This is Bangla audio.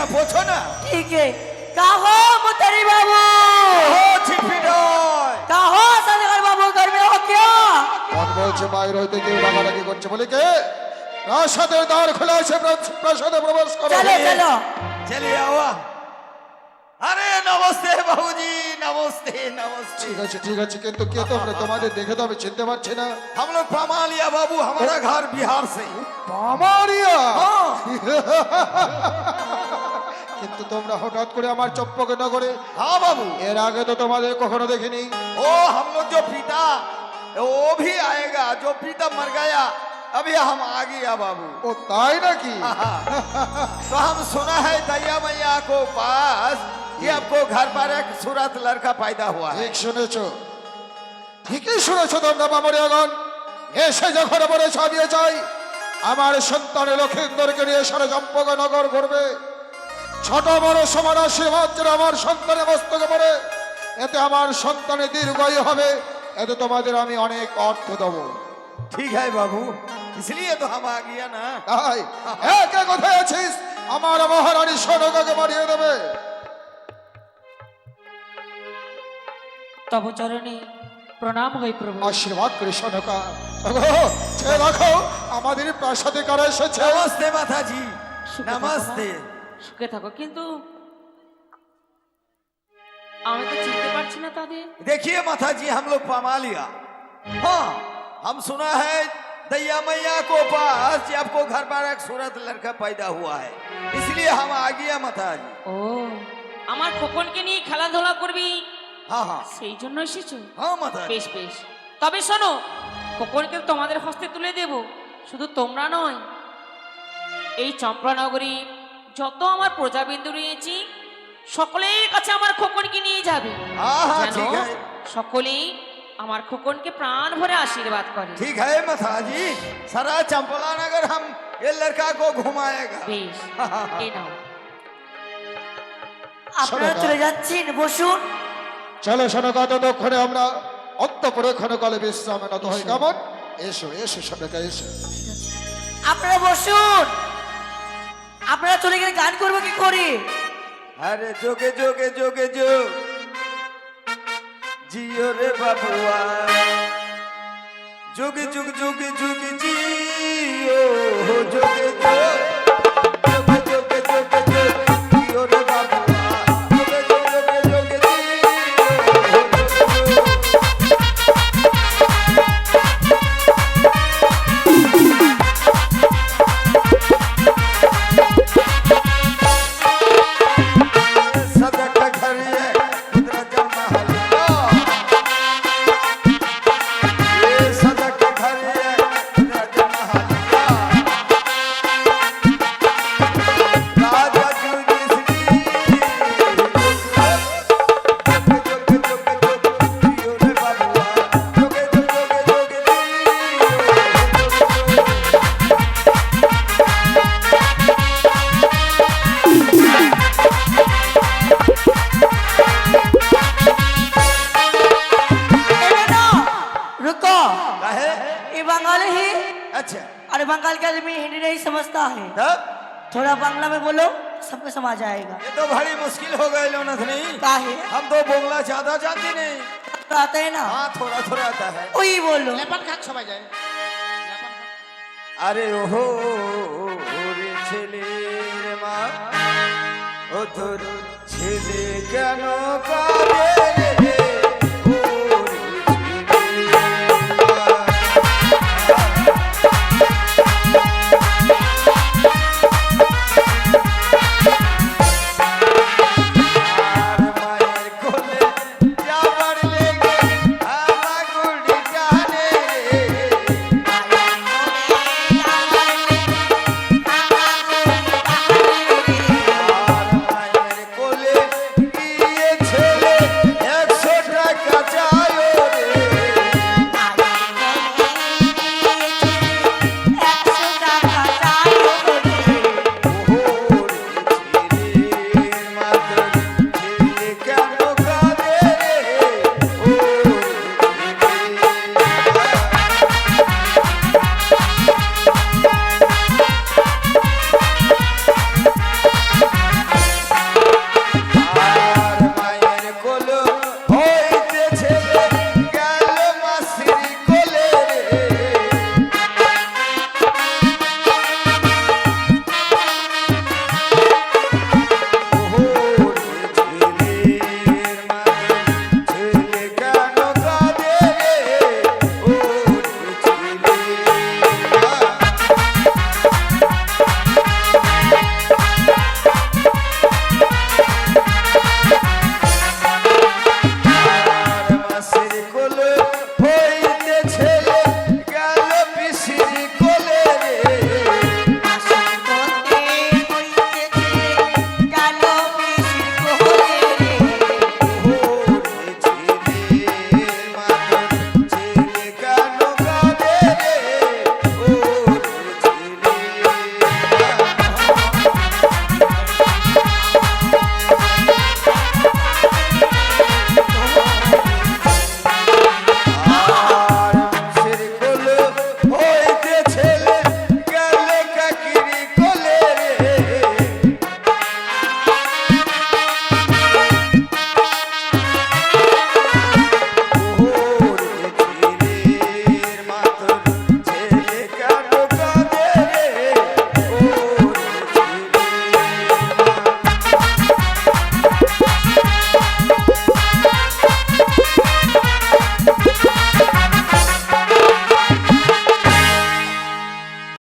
क्या पूछो ना। ठीक है, कहो मुतरी बाबू, हो छिपिडोय, कहो सदगर बाबू, घर में हो क्या? কত বলছে বাইরে হইতে কেউ রাগারাগি করছে বলে কে? প্রাসাদের দ্বার খোলা আছে, প্রাসাদে প্রবেশ করো। चलो चलो। चलिए आओ। अरे नमस्ते बाबूजी, नमस्ते नमस्ते। ঠিক আছে কিন্তু কে তোমরা? তোমাদের দেখে তো আমি চিনতে পারছি না। हम लोग पमालिया बाबू, हमारा घर बिहार से। পামারিয়া? हाँ কিন্তু তোমরা হঠাৎ করে আমার চম্পকনগরে, हाँ बाबू। এর আগে তো তোমাদের কখনো দেখিনি। ओ हम लोग जो पिता वो भी आएगा, जो पिता मर गया अभी हम आ गया बाबू। ও তাই নাকি? तो हम सुना है दैया मैया को पास कि आपको घर पर एक सूरत लड़का पैदा हुआ है। ঠিক শুনেছো, ঠিকই শুনেছো তোমরা মামরিয়াগণ। এসে যখন বলে ছাড়িয়ে চাই আমার সন্তান লক্ষিন্দরকে নিয়ে সারা চম্পকনগর ঘুরবে, ছোট বড় সমান আশীর্বাদ যেন আমার সন্তানের মস্তকে পড়ে, এতে আমার সন্তানের দীর্ঘায়ু হবে, এতে তোমাদের আমি অনেক অর্থ দেবো। ठीक है बाबू, इसलिए तो हम आ गया ना। তাই একে কোথায় আছিস? আমার মহারানী সনকাকে বাড়িয়ে দেবে। तब चरणे प्रणाम হই প্রভু। আশীর্বাদ করে সনকা। সে দেখো আমাদের প্রাসাদে কারা এসেছে। नमस्ते माता जी, সুখে থাকো, नमस्ते। সুখে থাকো, কিন্তু আমি তো চিনতে পারছি না তাদের। देखिए माता जी, हम लोग पमालिया, हाँ हम सुना है दैया मैया को पास कि आपको घर पर एक सूरत लड़का पैदा हुआ है, इसलिए हम आ गया माता जी। ও, আমার খোকনকে নিয়ে খেলাধুলা করবি, हाँ हाँ সেই জন্য এসেছো? हाँ माता जी। বেশ বেশ, তবে শোনো, খোকনকে তোমাদের হস্তে তুলে দেব। শুধু তোমরা নয়, এই চম্পানগরী যত আমার প্রজাবিন্দু রয়েছে সকলের কাছে আমার খোকনকে নিয়ে যাবে। हाँ हाँ জানো, ठीक है, সকলেই আমার খোকনকে প্রাণ ভরে आशीर्वाद করে। ठीक है माता जी। सारा चंपला नगर हम ये लड़का को घुमाएगा। বেশ, এই নাও। আপনারা চলে যাচ্ছেন, বসুন। চলো সনকা, ততক্ষণে আমরা অন্তঃপুরে ক্ষণকালে বিশ্রামে নত হই। কেমন? এসো এসো সনকা এসো। আপনারা বসুন। আপনারা চলে গেলে গান করবো কি করে? अरे जोगे जोगे जोगे जो जियो रे बाबुआ, जुग जुग जुग जुग जियो, जोगे जो जोगे जोगे जोगे जो जियो रे बाबुआ, जोगे जोगे जोगे जियो। सदक घर है राजा महलिया, ये सदक घर है राजा महलिया, राजा जुगिसरी, जोगे जोगे जोगे जोगे जियो रे बाबुआ, जोगे जोगे जोगे जियो। रुको, काहे? ये बंगाली ही। अच्छा अरे बंगाल के आदमी हिंदी नहीं समझता है, तब थोड़ा बांग्ला में बोलो, सबको समझ आएगा। ये तो बड़ी मुश्किल हो गई लोनत नहीं। काहे? हम तो बोंगला ज्यादा जानते नहीं। तो आता है ना, हाँ थोड़ा थोड़ा आता है। वही बोलो। अरे ओहो रे ছেলের মা, ও তোর ছেলে কেন কাঁদে?